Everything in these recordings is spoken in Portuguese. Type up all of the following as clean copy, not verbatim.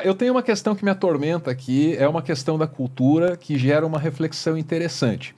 eu tenho uma questão que me atormenta aqui, é uma questão da cultura que gera uma reflexão interessante.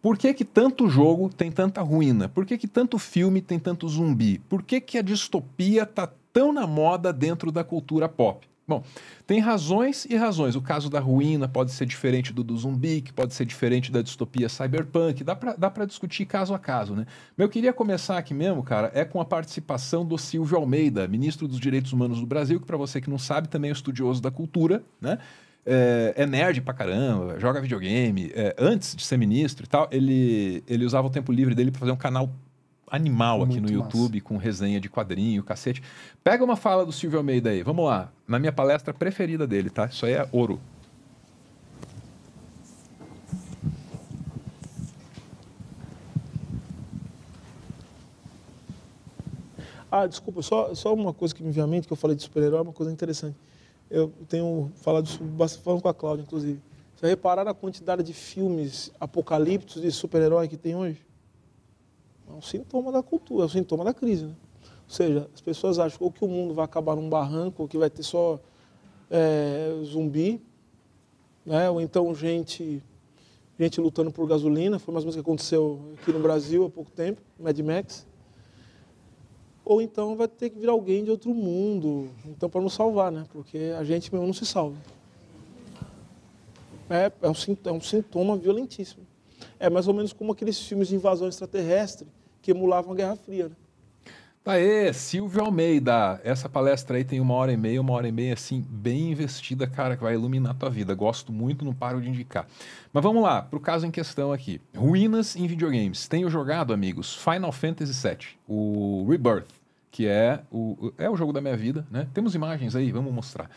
Por que que tanto jogo tem tanta ruína? Por que que tanto filme tem tanto zumbi? Por que que a distopia tá tão na moda dentro da cultura pop? Bom, tem razões e razões. O caso da ruína pode ser diferente do zumbi, que pode ser diferente da distopia cyberpunk. Dá pra discutir caso a caso, né? Mas eu queria começar aqui mesmo, cara, é com a participação do Silvio Almeida, ministro dos Direitos Humanos do Brasil, que para você que não sabe, também é estudioso da cultura, né? É nerd pra caramba, joga videogame. Antes de ser ministro e tal, ele usava o tempo livre dele para fazer um canal animal aqui no Muito YouTube, com resenha de quadrinho, cacete. Pega uma fala do Silvio Almeida aí, vamos lá. Na minha palestra preferida dele, tá? Isso aí é ouro. Desculpa, só uma coisa que me veio à mente, que eu falei de super-herói, é uma coisa interessante. Eu tenho falado isso bastante, falando com a Cláudia, inclusive. Você repararam a quantidade de filmes apocalípticos de super-herói que tem hoje? É um sintoma da cultura, é um sintoma da crise, né? Ou seja, as pessoas acham ou que o mundo vai acabar num barranco, ou que vai ter só zumbi, né? Ou então gente lutando por gasolina, foi mais ou menos o que aconteceu aqui no Brasil há pouco tempo, Mad Max. Ou então vai ter que vir alguém de outro mundo, então para nos salvar, né? Porque a gente mesmo não se salva. É um sintoma violentíssimo. É mais ou menos como aqueles filmes de invasão extraterrestre que emulavam a Guerra Fria, né? Tá aí, Silvio Almeida. Essa palestra aí tem uma hora e meia, assim, bem investida, cara, que vai iluminar a tua vida. Gosto muito, não paro de indicar. Mas vamos lá, pro caso em questão aqui. Ruínas em videogames. Tenho jogado, amigos, Final Fantasy VII, o Rebirth, que é o jogo da minha vida, né? Temos imagens aí, vamos mostrar.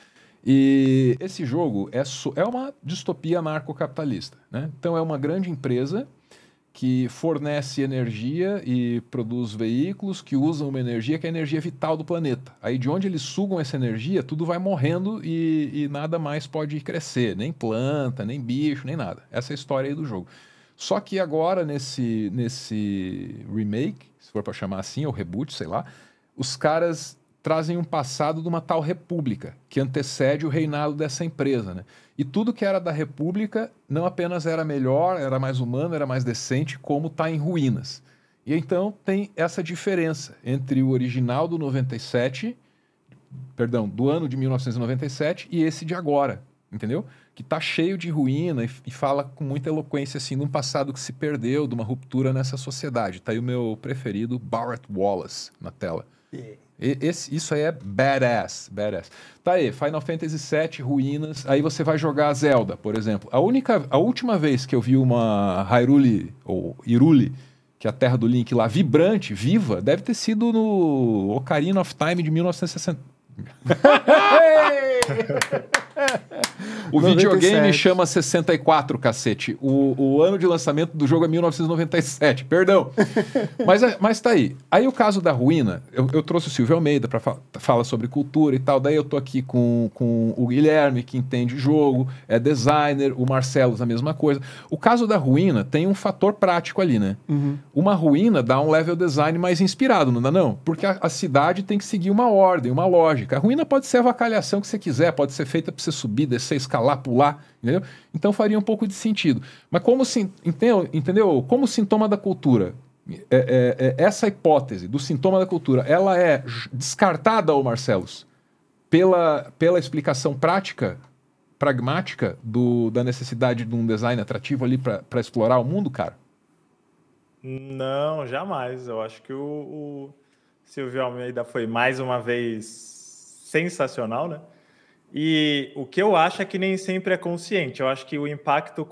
E esse jogo é uma distopia anarcocapitalista, né? Então é uma grande empresa que fornece energia e produz veículos que usam uma energia que é a energia vital do planeta. Aí de onde eles sugam essa energia, tudo vai morrendo e nada mais pode crescer, nem planta, nem bicho, nem nada. Essa é a história aí do jogo. Só que agora, nesse remake, se for para chamar assim, ou reboot, sei lá, os caras trazem um passado de uma tal república, que antecede o reinado dessa empresa, né? E tudo que era da república não apenas era melhor, era mais humano, era mais decente, como está em ruínas. E então tem essa diferença entre o original do 97, perdão, do ano de 1997 e esse de agora, entendeu? Que está cheio de ruína e fala com muita eloquência assim de um passado que se perdeu, de uma ruptura nessa sociedade. Tá aí o meu preferido, Barrett Wallace, na tela. Isso aí é badass. Tá aí, Final Fantasy VII, ruínas. Aí você vai jogar Zelda, por exemplo. A última vez que eu vi uma Hyrule, ou Hyrule, que é a terra do Link lá, vibrante, viva, deve ter sido no Ocarina of Time de 1960. O videogame chama 64, cacete. O ano de lançamento do jogo é 1997, perdão. Mas tá aí. Aí o caso da ruína, eu trouxe o Silvio Almeida para falar sobre cultura e tal. Daí eu tô aqui com o Guilherme, que entende jogo, é designer, o Marcelo, a mesma coisa. O caso da ruína tem um fator prático ali, né? Uhum. Uma ruína dá um level design mais inspirado, não dá não? Porque a cidade tem que seguir uma ordem, uma lógica. A ruína pode ser a avacalhação que você quiser, pode ser feita para você subir, descer, escalar, pular, entendeu? Então faria um pouco de sentido. Mas entendeu? Como sintoma da cultura, essa hipótese do sintoma da cultura, ela é descartada, ô Marcelos, pela explicação prática, pragmática da necessidade de um design atrativo ali para explorar o mundo, cara? Não, jamais. Eu acho que o Silvio Almeida foi mais uma vez sensacional, né? E o que eu acho é que nem sempre é consciente. Eu acho que o impacto,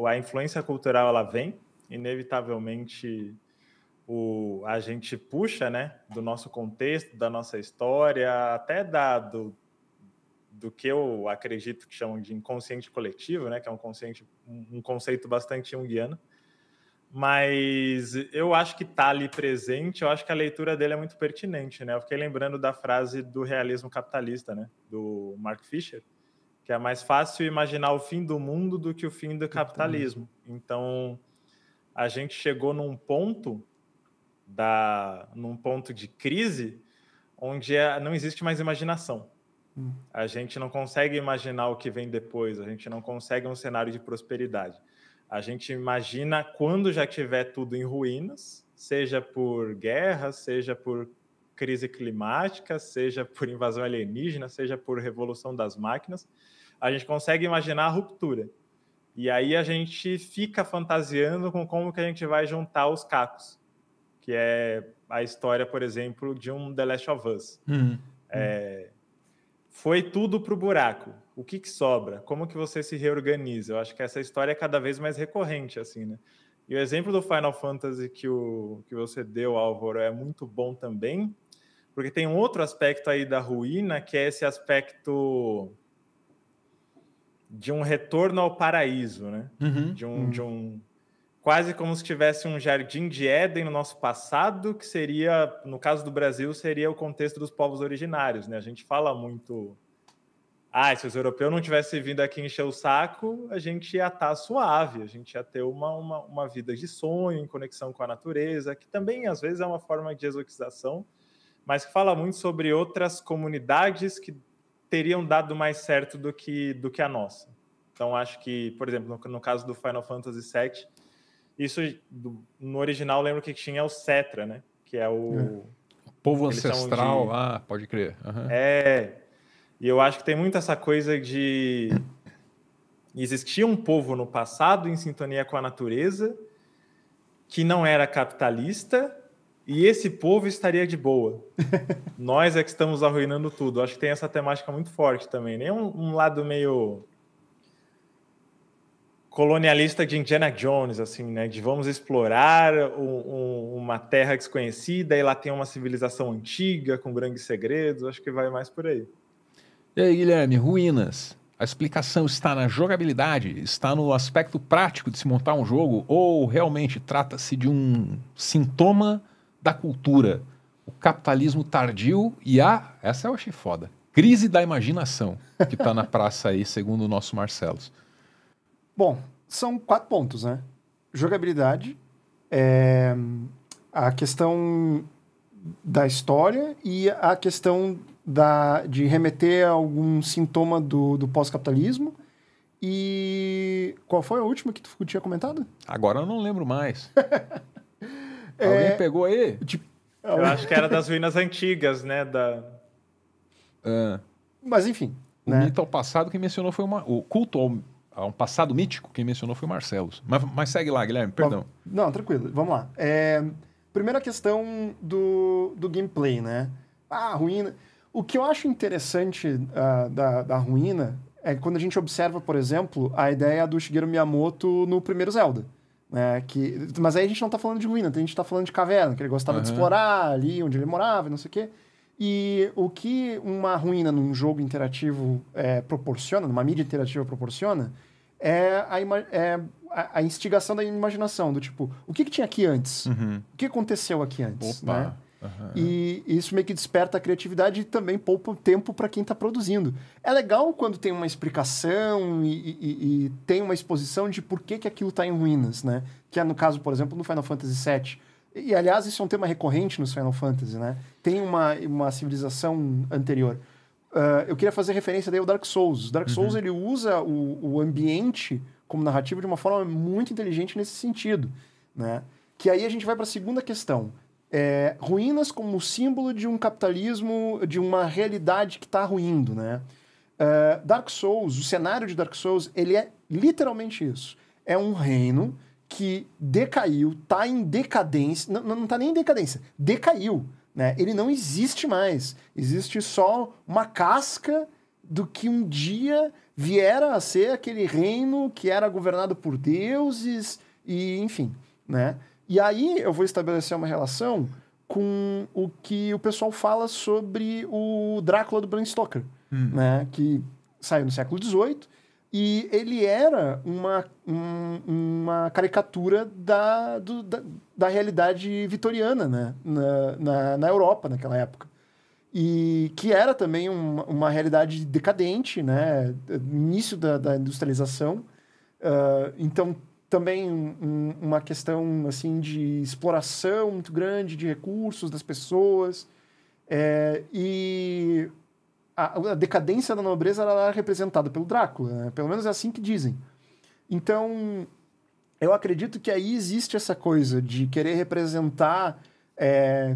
a influência cultural, ela vem, inevitavelmente a gente puxa, né, do nosso contexto, da nossa história, até do que eu acredito que chamam de inconsciente coletivo, né, que é um conceito bastante junguiano. Mas eu acho que está ali presente, eu acho que a leitura dele é muito pertinente, né? Eu fiquei lembrando da frase do realismo capitalista, né? Do Mark Fisher, que é mais fácil imaginar o fim do mundo do que o fim do capitalismo. Então, a gente chegou num ponto de crise onde não existe mais imaginação. A gente não consegue imaginar o que vem depois, a gente não consegue um cenário de prosperidade. A gente imagina quando já tiver tudo em ruínas, seja por guerra, seja por crise climática, seja por invasão alienígena, seja por revolução das máquinas, a gente consegue imaginar a ruptura. E aí a gente fica fantasiando com como que a gente vai juntar os cacos, que é a história, por exemplo, de um The Last of Us. Foi tudo pro buraco. O que sobra? Como que você se reorganiza? Eu acho que essa história é cada vez mais recorrente, assim, né? E o exemplo do Final Fantasy que você deu, Álvaro, é muito bom também, porque tem um outro aspecto aí da ruína, que é esse aspecto de um retorno ao paraíso, né? De um quase como se tivesse um jardim de Éden no nosso passado, que seria, no caso do Brasil, seria o contexto dos povos originários, né? A gente fala muito, se os europeus não tivessem vindo aqui encher o saco, a gente ia estar suave, a gente ia ter uma vida de sonho, em conexão com a natureza, que também, às vezes, é uma forma de exotização, mas que fala muito sobre outras comunidades que teriam dado mais certo do que a nossa. Então, acho que, por exemplo, no caso do Final Fantasy VII, isso, no original, lembro que tinha o Cetra, né? Que é o povo ancestral, pode crer. E eu acho que tem muito essa coisa de existia um povo no passado em sintonia com a natureza que não era capitalista e esse povo estaria de boa. Nós é que estamos arruinando tudo. Eu acho que tem essa temática muito forte também. Nem um lado meio colonialista de Indiana Jones, assim, né? De vamos explorar uma terra desconhecida e lá tem uma civilização antiga com grandes segredos. Acho que vai mais por aí. E aí, Guilherme, ruínas. A explicação está na jogabilidade? Está no aspecto prático de se montar um jogo? Ou realmente trata-se de um sintoma da cultura? O capitalismo tardio e essa eu achei foda, crise da imaginação, que está na praça aí, segundo o nosso Marcelos. Bom, são 4 pontos, né? Jogabilidade, a questão da história e a questão de remeter a algum sintoma do pós-capitalismo. E qual foi a última que tu tinha comentado? Agora eu não lembro mais. Alguém pegou aí? Eu acho que era das ruínas antigas, né? Mas enfim. O mito ao passado quem mencionou foi o culto ao um passado mítico, quem mencionou foi o Marcelos. Mas segue lá, Guilherme, perdão. Não, tranquilo, vamos lá. Primeira questão do gameplay, né? Ruína. O que eu acho interessante da ruína é quando a gente observa, por exemplo, a ideia do Shigeru Miyamoto no primeiro Zelda. Né? Mas aí a gente não tá falando de ruína, a gente tá falando de caverna, que ele gostava de explorar ali onde ele morava, não sei o quê. E o que uma ruína num jogo interativo proporciona, numa mídia interativa proporciona, é a instigação da imaginação, do tipo, o que tinha aqui antes? O que aconteceu aqui antes? Né? E isso meio que desperta a criatividade e também poupa tempo para quem está produzindo. É legal quando tem uma explicação e tem uma exposição de por que aquilo está em ruínas, né? Que é no caso, por exemplo, no Final Fantasy VII. E, aliás, isso é um tema recorrente nos Final Fantasy, né? Tem uma civilização anterior. Eu queria fazer referência daí ao Dark Souls. Dark Souls, ele usa o ambiente como narrativa de uma forma muito inteligente nesse sentido, né? Que aí a gente vai para a segunda questão. Ruínas como símbolo de um capitalismo, de uma realidade que está ruindo, né? Dark Souls, o cenário de Dark Souls, ele é literalmente isso. É um reino que decaiu, está em decadência, não está nem em decadência, decaiu, né? Ele não existe mais. Existe só uma casca do que um dia viera a ser aquele reino que era governado por deuses e, enfim, né? E aí eu vou estabelecer uma relação com o que o pessoal fala sobre o Drácula do Bram Stoker, né? Que saiu no século XVIII e ele era uma caricatura da realidade vitoriana, né? Na Europa naquela época. E que era também uma realidade decadente, né? Início da industrialização. Então, também uma questão assim, de exploração muito grande de recursos das pessoas. E a decadência da nobreza ela é representada pelo Drácula, né? Pelo menos é assim que dizem. Então, eu acredito que aí existe essa coisa de querer representar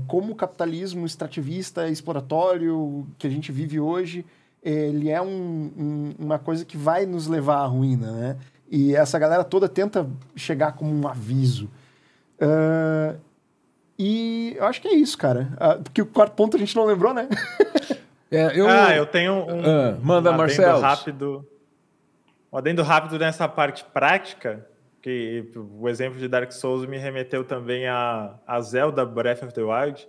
como o capitalismo extrativista, exploratório que a gente vive hoje, ele é uma coisa que vai nos levar à ruína, né? E essa galera toda tenta chegar como um aviso. E eu acho que é isso, cara. Porque o quarto ponto a gente não lembrou, né? Eu tenho manda, Marcelo. Um adendo rápido nessa parte prática, que o exemplo de Dark Souls me remeteu também a Zelda Breath of the Wild,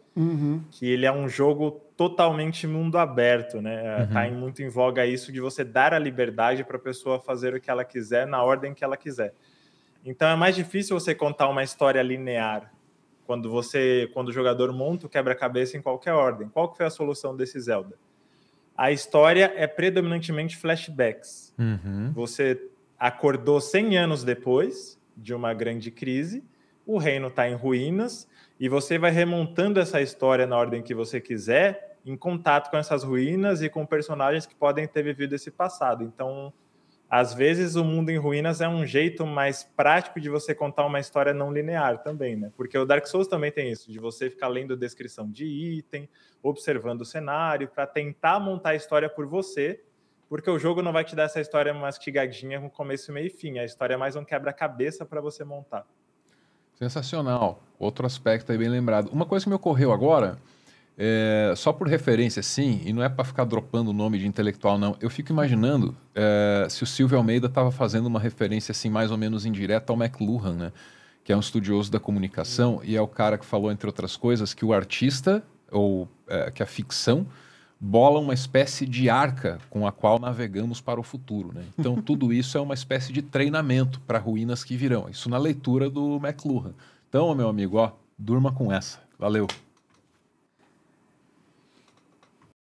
que ele é um jogo totalmente mundo aberto, né? Tá muito em voga isso de você dar a liberdade para a pessoa fazer o que ela quiser na ordem que ela quiser. Então é mais difícil você contar uma história linear quando o jogador monta o quebra-cabeça em qualquer ordem. Qual que foi a solução desse Zelda? A história é predominantemente flashbacks. Você acordou 100 anos depois de uma grande crise, o reino está em ruínas, e você vai remontando essa história na ordem que você quiser, em contato com essas ruínas e com personagens que podem ter vivido esse passado. Então, às vezes, o mundo em ruínas é um jeito mais prático de você contar uma história não linear também, né? Porque o Dark Souls também tem isso, de você ficar lendo descrição de item, observando o cenário, para tentar montar a história por você, porque o jogo não vai te dar essa história mastigadinha com começo, meio e fim. A história é mais um quebra-cabeça para você montar. Sensacional. Outro aspecto aí bem lembrado. Uma coisa que me ocorreu agora, só por referência, sim, e não é para ficar dropando o nome de intelectual, não. Eu fico imaginando se o Silvio Almeida estava fazendo uma referência assim mais ou menos indireta ao McLuhan, né? Que é um estudioso da comunicação e é o cara que falou, entre outras coisas, que o artista, ou que a ficção, bola uma espécie de arca com a qual navegamos para o futuro, né? Então, tudo isso é uma espécie de treinamento para ruínas que virão. Isso na leitura do McLuhan. Então, meu amigo, durma com essa. Valeu.